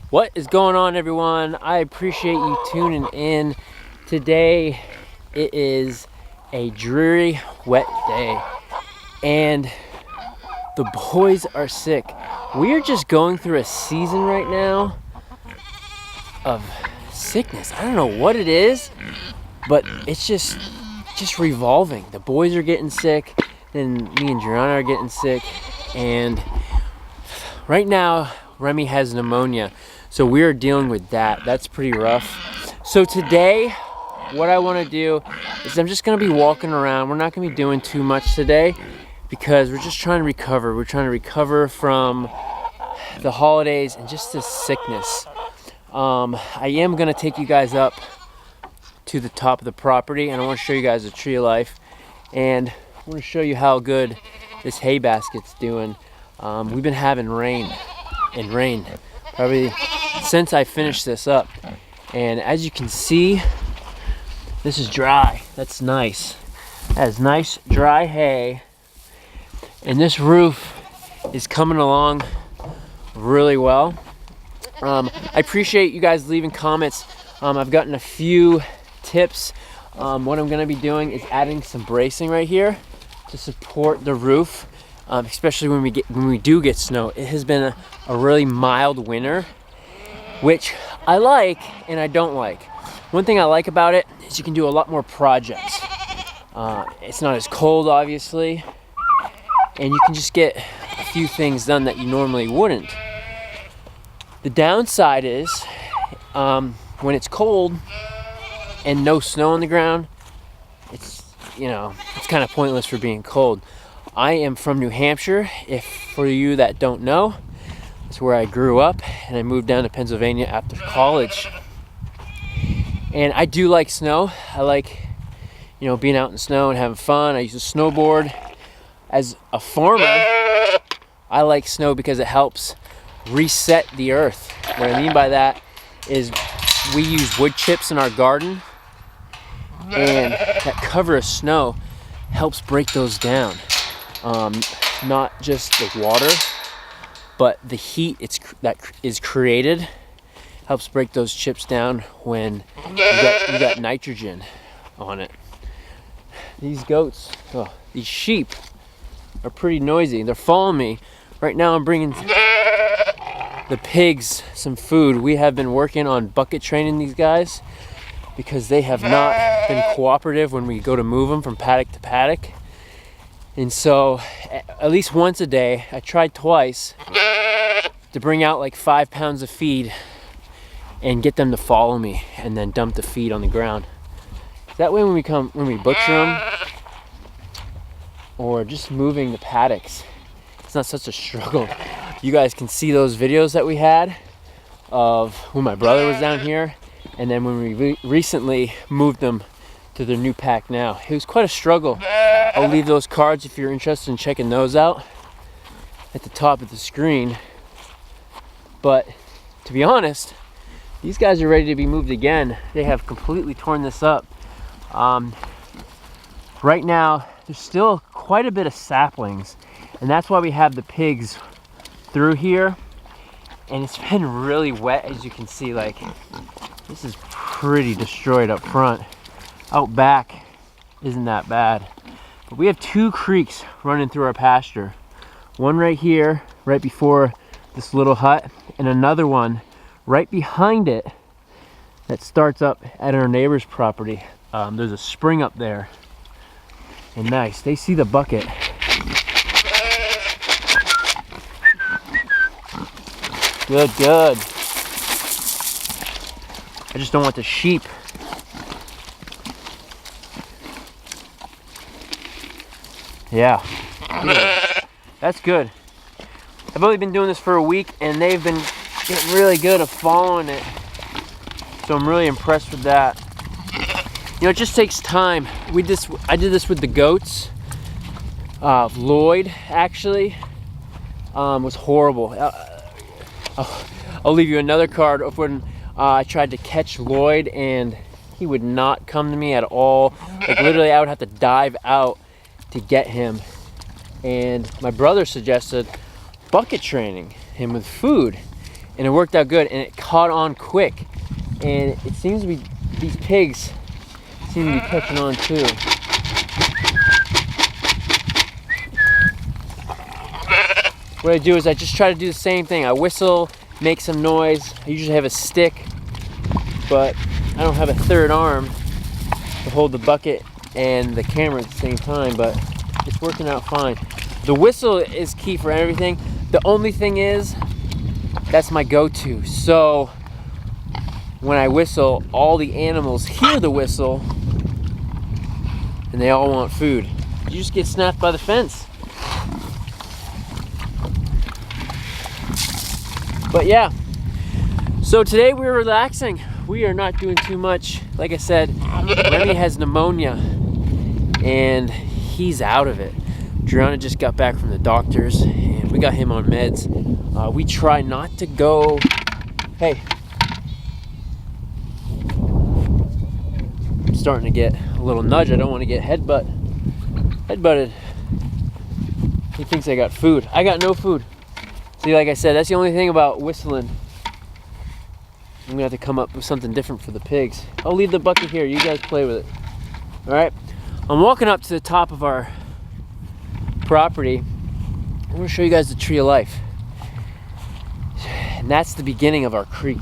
What is going on, everyone? I appreciate you tuning in. Today it is a dreary, wet day and the boys are sick. We are just going through a season right now of sickness. I don't know what it is, but it's just revolving. The boys are getting sick, then me and Gianna are getting sick, and right now Remi has pneumonia, so we are dealing with that. That's pretty rough. So today, what I want to do is I'm just going to be walking around. We're not going to be doing too much today because we're just trying to recover. We're trying to recover from the holidays and just this sickness. I am going to take you guys up to the top of the property, and I want to show you guys the tree of life, and I want to show you how good this hay basket's doing. We've been having rain probably since I finished this up, and as you can see, this is dry. That's nice. That is nice dry hay, and this roof is coming along really well. I appreciate you guys leaving comments. I've gotten a few tips. What I'm going to be doing is adding some bracing right here to support the roof, especially when we do get snow. It has been a really mild winter, which I like and I don't like. One thing I like about it is you can do a lot more projects. It's not as cold, obviously, and you can just get a few things done that you normally wouldn't. The downside is when it's cold and no snow on the ground, it's kind of pointless for being cold. I am from New Hampshire. If for you that don't know, it's where I grew up, and I moved down to Pennsylvania after college. And I do like snow. I like, being out in the snow and having fun. I used to snowboard. As a farmer, I like snow because it helps reset the earth. What I mean by that is we use wood chips in our garden, and that cover of snow helps break those down. Not just the water, but the heat that is created helps break those chips down when you got nitrogen on it. These goats, these sheep are pretty noisy. They're following me. Right now I'm bringing the pigs some food. We have been working on bucket training these guys because they have not been cooperative when we go to move them from paddock to paddock. And so at least once a day, I tried twice to bring out like 5 pounds of feed and get them to follow me and then dump the feed on the ground. That way when we butcher them or just moving the paddocks, it's not such a struggle. You guys can see those videos that we had of when my brother was down here, and then when we recently moved them to their new pack now. It was quite a struggle. I'll leave those cards if you're interested in checking those out at the top of the screen. But to be honest, these guys are ready to be moved again. They have completely torn this up. Right now, there's still quite a bit of saplings, and that's why we have the pigs through here. And it's been really wet, as you can see. Like, this is pretty destroyed up front. Out back isn't that bad, but we have 2 creeks running through our pasture. One right here, right before this little hut, and another one right behind it that starts up at our neighbor's property. There's a spring up there, and nice, they see the bucket. Good. I just don't want the sheep. Yeah, good. That's good. I've only been doing this for a week, and they've been getting really good at following it. So I'm really impressed with that. It just takes time. I did this with the goats. Lloyd actually was horrible. I'll leave you another card of when I tried to catch Lloyd, and he would not come to me at all. Like, literally, I would have to dive out to get him. And my brother suggested bucket training him with food, and it worked out good, and it caught on quick. And it seems to be, these pigs seem to be catching on too. What I do is I just try to do the same thing. I whistle, make some noise. I usually have a stick, but I don't have a third arm to hold the bucket and the camera at the same time, but it's working out fine. The whistle is key for everything. The only thing is, that's my go-to. So when I whistle, all the animals hear the whistle and they all want food. You just get snapped by the fence. But yeah, so today we're relaxing. We are not doing too much. Like I said, Remi has pneumonia and he's out of it. Driana just got back from the doctors and we got him on meds. We try not to go, hey. I'm starting to get a little nudge. I don't want to get headbutted. He thinks I got food. I got no food. See, like I said, that's the only thing about whistling. I'm gonna have to come up with something different for the pigs. I'll leave the bucket here. You guys play with it. All right. I'm walking up to the top of our property. I'm gonna show you guys the tree of life. And that's the beginning of our creek.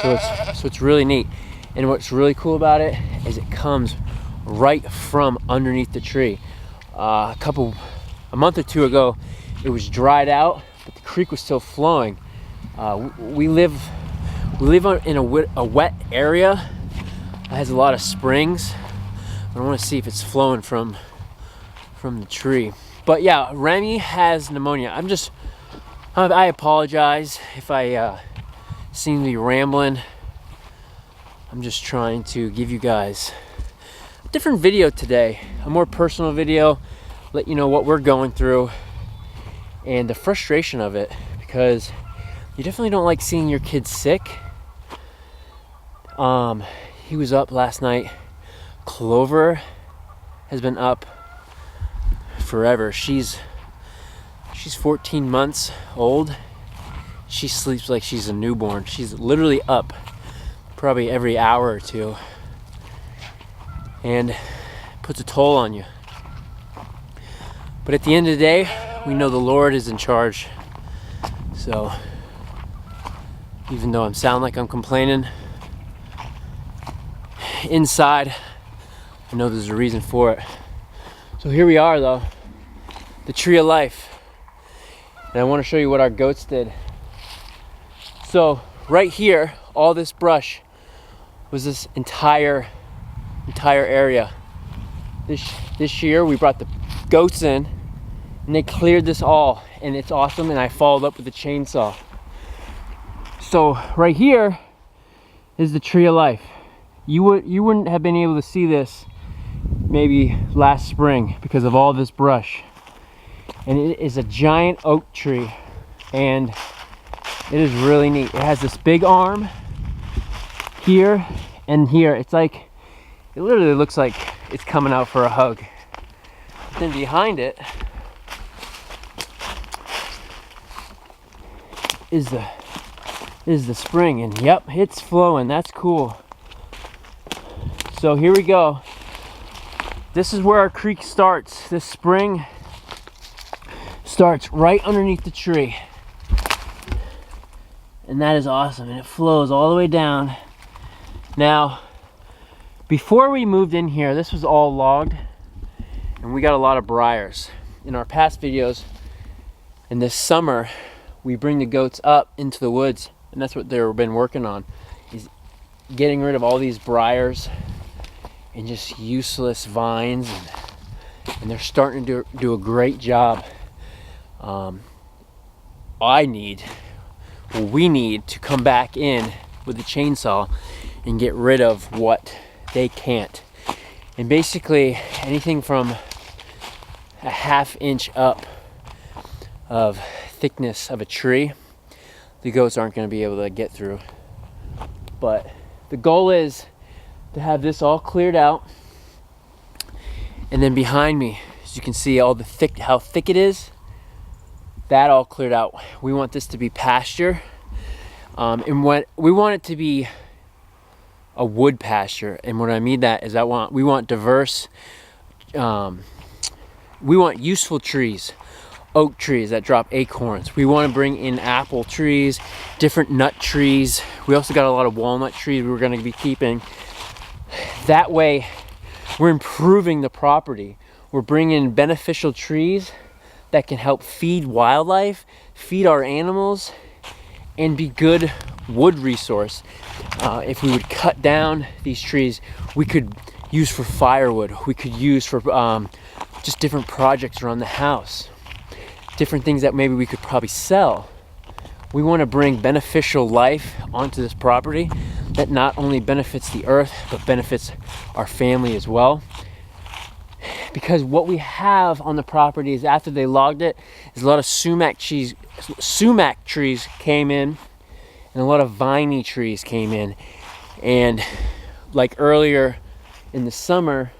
So it's really neat. And what's really cool about it is it comes right from underneath the tree. A month or two ago, it was dried out, but the creek was still flowing. We live in a wet area that has a lot of springs. I want to see if it's flowing from the tree. But yeah, Remi has pneumonia. I apologize if I seem to be rambling. I'm just trying to give you guys a different video today, a more personal video, let you know what we're going through and the frustration of it, because you definitely don't like seeing your kids sick. He was up last night. Clover has been up forever. She's 14 months old. She sleeps like she's a newborn. She's literally up probably every hour or two, and puts a toll on you. But at the end of the day, we know the Lord is in charge. So even though I sound like I'm complaining, inside I know there's a reason for it. So here we are though, the tree of life. And I want to show you what our goats did. So right here, all this brush was this entire area. This year we brought the goats in and they cleared this all, and it's awesome, and I followed up with a chainsaw. So right here is the tree of life. You wouldn't have been able to see this maybe last spring because of all this brush. And it is a giant oak tree, and it is really neat. It has this big arm here and here. It's like, it literally looks like it's coming out for a hug. But then behind it is the spring, and yep, it's flowing. That's cool. So here we go. This is where our creek starts. This spring starts right underneath the tree, and that is awesome, and it flows all the way down. Now, before we moved in here, this was all logged, and we got a lot of briars. In our past videos, in this summer, we bring the goats up into the woods, and that's what they've been working on, is getting rid of all these briars and just useless vines, and they're starting to do a great job. We need to come back in with the chainsaw and get rid of what they can't. And basically anything from a 1/2 inch up of thickness of a tree, the goats aren't going to be able to get through. But the goal is to have this all cleared out, and then behind me, as you can see, all the how thick it is. that all cleared out, we want this to be pasture. And what we want it to be a wood pasture. And what I mean that is we want diverse, we want useful trees, oak trees that drop acorns. We want to bring in apple trees, different nut trees. We also got a lot of walnut trees we're going to be keeping. That way we're improving the property. We're bringing in beneficial trees that can help feed wildlife, feed our animals, and be good wood resource. If we would cut down these trees, we could use for firewood. We could use for just different projects around the house. Different things that maybe we could probably sell. We want to bring beneficial life onto this property that not only benefits the earth, but benefits our family as well. Because what we have on the property is, after they logged it, is a lot of sumac trees came in, and a lot of viney trees came in. And like earlier in the summer,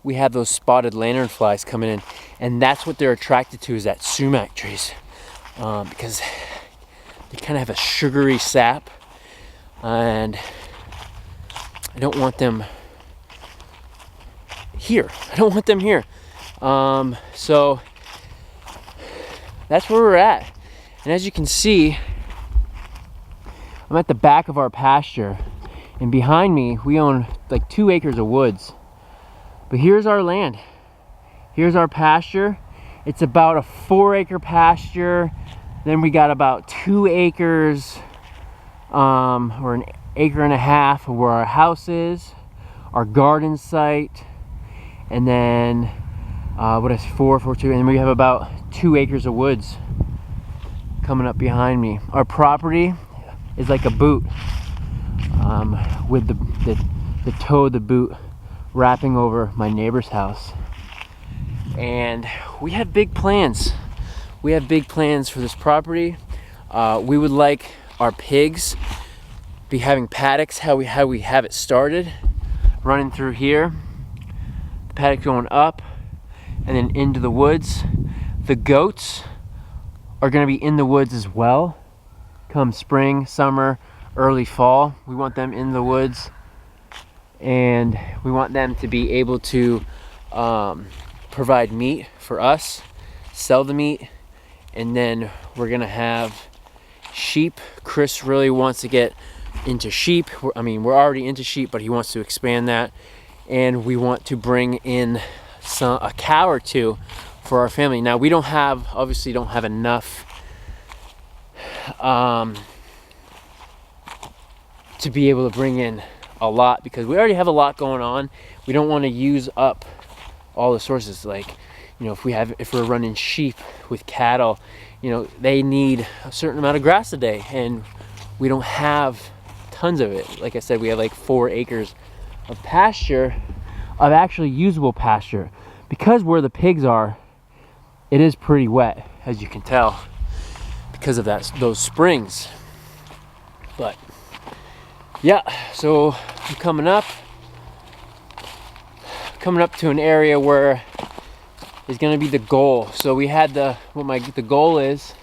we have those spotted lanternflies coming in, and that's what they're attracted to, is that sumac trees, because they kind of have a sugary sap, and I don't want them here. So that's where we're at. And as you can see, I'm at the back of our pasture, and behind me we own like 2 acres of woods. But here's our land. Here's our pasture. It's about a 4-acre pasture. Then we got about 2 acres, or an acre and a half of where our house is, our garden site, and then what is 4, 2, and we have about 2 acres of woods coming up behind me. Our property is like a boot, with the toe of the boot wrapping over my neighbor's house. And we have big plans. We have big plans for this property. We would like our pigs be having paddocks how we have it started, running through here, the paddock going up and then into the woods. The goats are going to be in the woods as well come spring, summer, early fall. We want them in the woods, and we want them to be able to provide meat for us, sell the meat, and then we're gonna have sheep. Chris really wants to get into sheep. We're already into sheep, but he wants to expand that, and we want to bring in a cow or 2 for our family. Now we obviously don't have enough to be able to bring in a lot, because we already have a lot going on. We don't want to use up all the sources. Like, if we're running sheep with cattle, they need a certain amount of grass a day, and we don't have tons of it. Like I said, we have like 4 acres of pasture, of actually usable pasture, because where the pigs are, it is pretty wet, as you can tell, because of those springs. But yeah, so I'm coming up to an area where is going to be the goal. So we had the goal is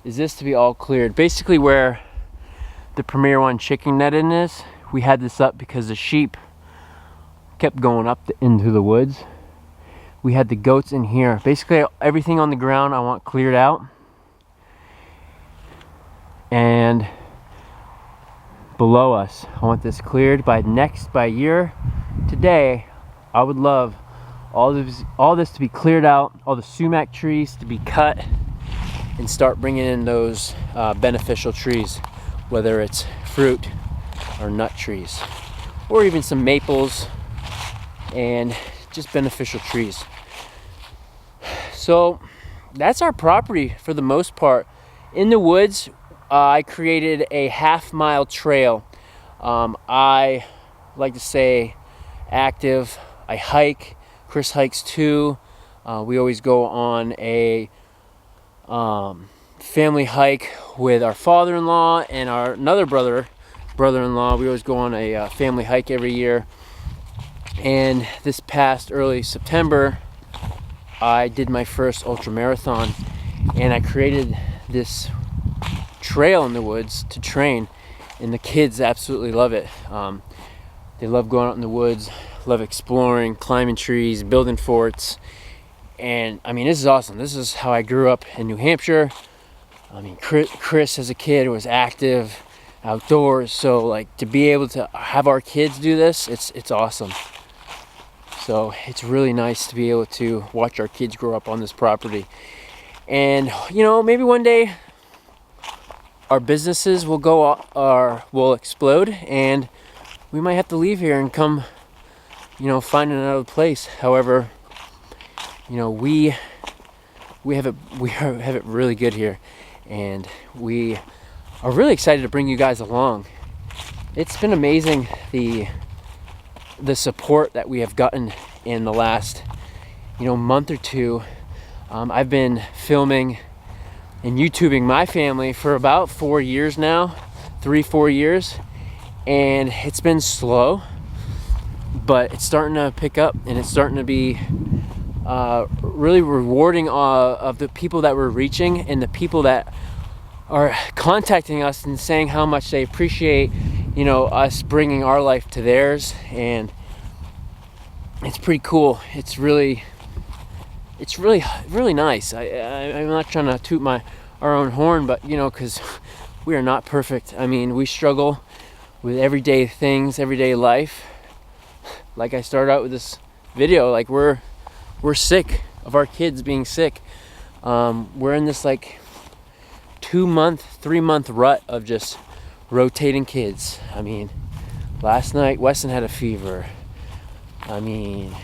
this to be all cleared. Basically where the Premier One chicken netting is, we had this up because the sheep kept going up into the woods. We had the goats in here. Basically everything on the ground I want cleared out. And below us, I want this cleared by year today. I would love all this to be cleared out, all the sumac trees to be cut, and start bringing in those beneficial trees, whether it's fruit or nut trees, or even some maples and just beneficial trees. So that's our property for the most part. In the woods, I created a half-mile trail. I like to say active. I hike. Chris hikes too. We always go on a family hike with our father-in-law and another brother-in-law. We always go on a family hike every year. And this past early September, I did my first ultra marathon, and I created this trail in the woods to train, and the kids absolutely love it. They love going out in the woods, love exploring, climbing trees, building forts. And I mean, this is awesome. This is how I grew up in New Hampshire. I mean, Chris as a kid was active outdoors, so like to be able to have our kids do this, it's awesome. So it's really nice to be able to watch our kids grow up on this property. And you know, maybe one day our businesses will will explode, and we might have to leave here and come, you know, find another place. However, you know, we have it really good here, and we are really excited to bring you guys along. It's been amazing the support that we have gotten in the last, you know, month or two. I've been filming and YouTubing my family for about 4 years now, 3-4 years, and it's been slow, but it's starting to pick up, and it's starting to be really rewarding of the people that we're reaching, and the people that are contacting us and saying how much they appreciate, you know, us bringing our life to theirs. And it's pretty cool. It's really nice. I'm not trying to toot our own horn, but you know, because we are not perfect. I mean, we struggle with everyday things, everyday life. Like I started out with this video, like we're sick of our kids being sick. We're in this like 3-month rut of just rotating kids. I mean, last night Weston had a fever. I mean,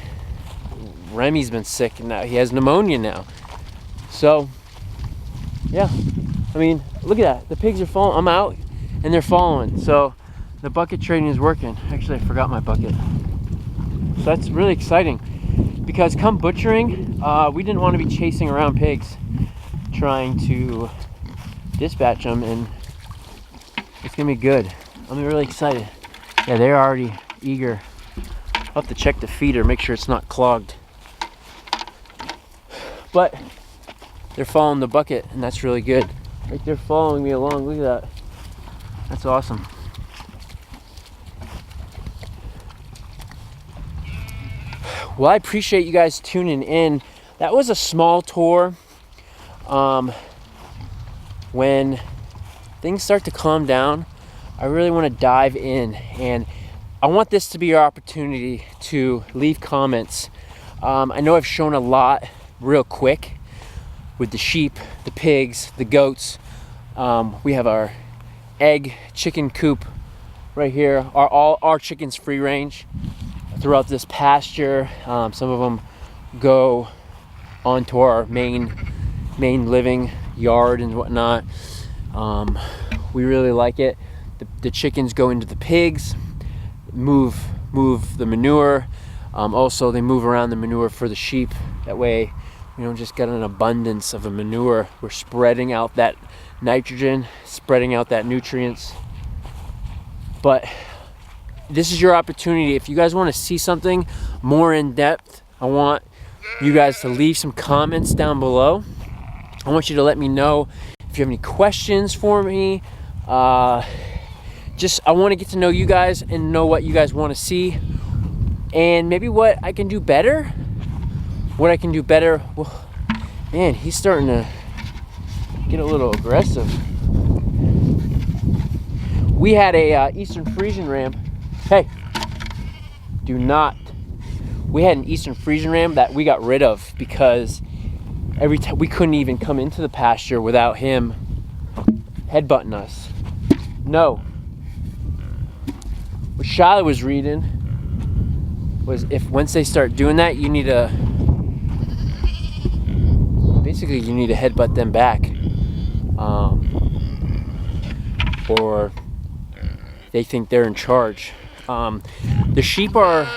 Remi's been sick, and now he has pneumonia now. So yeah, I mean, look at that. The pigs are following. I'm out and they're following. So the bucket training is working. Actually, I forgot my bucket. So that's really exciting, because come butchering, we didn't want to be chasing around pigs trying to dispatch them, and it's gonna be good. I'm really excited. Yeah, they're already eager. I'll have to check the feeder, make sure it's not clogged. But they're following the bucket, and that's really good. Like, they're following me along. Look at that. That's awesome. Well, I appreciate you guys tuning in. That was a small tour. When things start to calm down, I really want to dive in, and I want this to be your opportunity to leave comments. I know I've shown a lot real quick with the sheep, the pigs, the goats. We have our egg chicken coop right here. All our chickens free range throughout this pasture. Some of them go onto our main living yard and whatnot. We really like it. The chickens go into the pigs, move the manure. Also, they move around the manure for the sheep. That way we don't just get an abundance of a manure. We're spreading out that nitrogen, spreading out that nutrients. But this is your opportunity. If you guys want to see something more in depth, I want you guys to leave some comments down below. I want you to let me know if you have any questions for me. I want to get to know you guys and know what you guys want to see, and maybe what I can do better. Well, man, he's starting to get a little aggressive. We had a Eastern Frisian ram. Hey, do not. We had an Eastern Frisian ram that we got rid of because every time we couldn't even come into the pasture without him headbutting us. No. What Shiloh was reading was, if once they start doing that, you need to headbutt them back, or they think they're in charge. The sheep are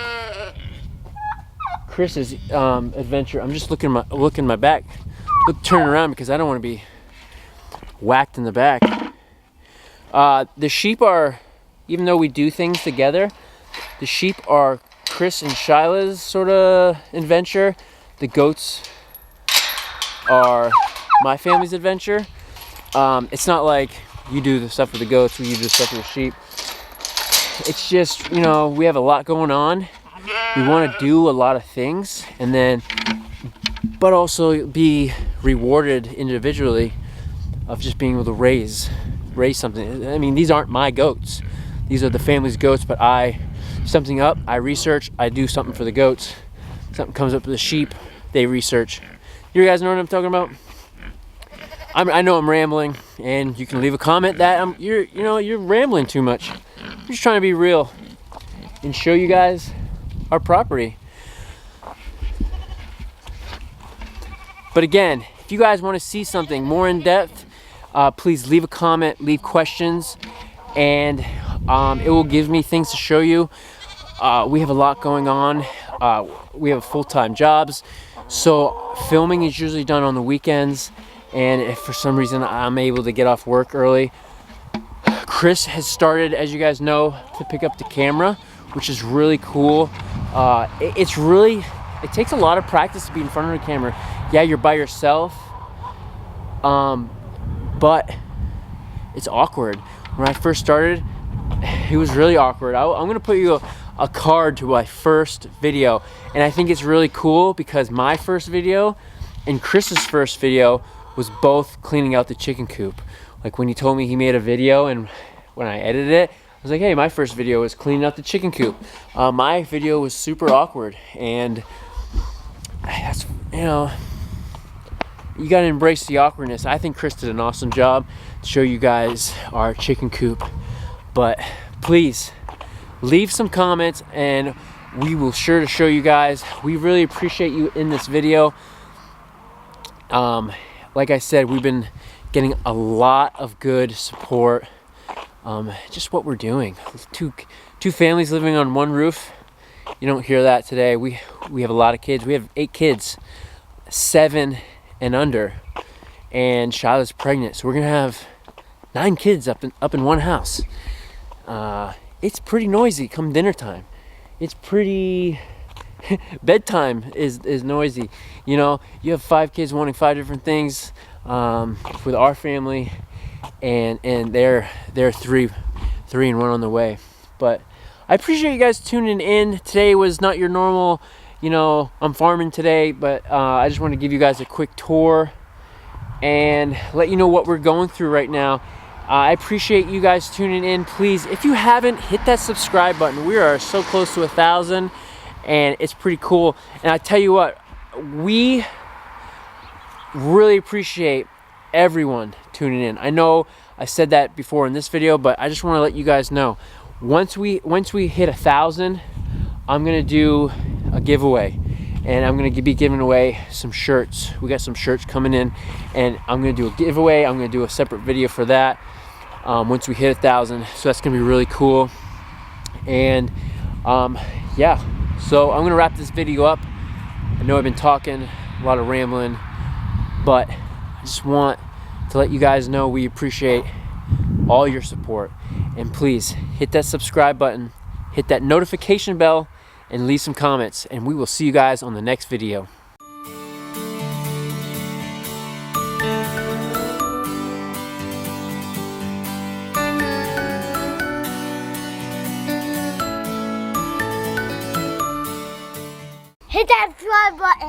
Chris's adventure. I'm just looking my back. Turn around because I don't want to be whacked in the back. The sheep are, even though we do things together, the sheep are Chris and Shiloh's sort of adventure. The goats are my family's adventure. It's not like you do the stuff with the goats or you do the stuff with the sheep. It's just, you know, we have a lot going on. We want to do a lot of things, and then, but also be rewarded individually of just being able to raise something. I mean, these aren't my goats. These are the family's goats, but I something up, I research, I do something for the goats. Something comes up with the sheep, they research. You guys know what I'm talking about? I know I'm rambling, and you can leave a comment that you're rambling too much. I'm just trying to be real and show you guys our property. But again, if you guys want to see something more in depth, please leave a comment, leave questions, and it will give me things to show you. We have a lot going on. We have full-time jobs, so filming is usually done on the weekends, and if for some reason I'm able to get off work early, Chris has started, as you guys know, to pick up the camera, which is really cool. It takes a lot of practice to be in front of the camera. Yeah, you're by yourself, but it's awkward. When I first started, it was really awkward. I'm gonna put you a card to my first video, and I think it's really cool because my first video and Chris's first video was both cleaning out the chicken coop. Like when he told me he made a video, and when I edited it, I was like, hey, my first video was cleaning out the chicken coop. My video was super awkward, and that's, you know, you gotta embrace the awkwardness. I think Chris did an awesome job to show you guys our chicken coop. But please leave some comments, and we will sure to show you guys. We really appreciate you in this video. Like I said, we've been getting a lot of good support. Just what we're doing. Two families living on one roof. You don't hear that today. We have a lot of kids. We have 8 kids, 7 and under, and Shiloh's pregnant, so we're gonna have 9 kids up in one house. It's pretty noisy come dinner time. It's pretty bedtime is noisy. You know, you have 5 kids wanting 5 different things with our family, and they're 3 and 1 on the way. But I appreciate you guys tuning in. Today was not your normal, you know, I'm farming today, but I just want to give you guys a quick tour and let you know what we're going through right now. I appreciate you guys tuning in. Please, if you haven't, hit that subscribe button. We are so close to 1,000, and it's pretty cool. And I tell you what, we really appreciate everyone tuning in. I know I said that before in this video, but I just want to let you guys know, once we hit 1,000, I'm gonna do a giveaway, and I'm gonna be giving away some shirts. We got some shirts coming in, and I'm gonna do a giveaway. I'm gonna do a separate video for that once we hit 1,000. So that's gonna be really cool. And yeah, so I'm gonna wrap this video up. I know I've been talking a lot of rambling, but I just want to let you guys know we appreciate all your support. And please hit that subscribe button, hit that notification bell, and leave some comments, and we will see you guys on the next video. Hit that subscribe button.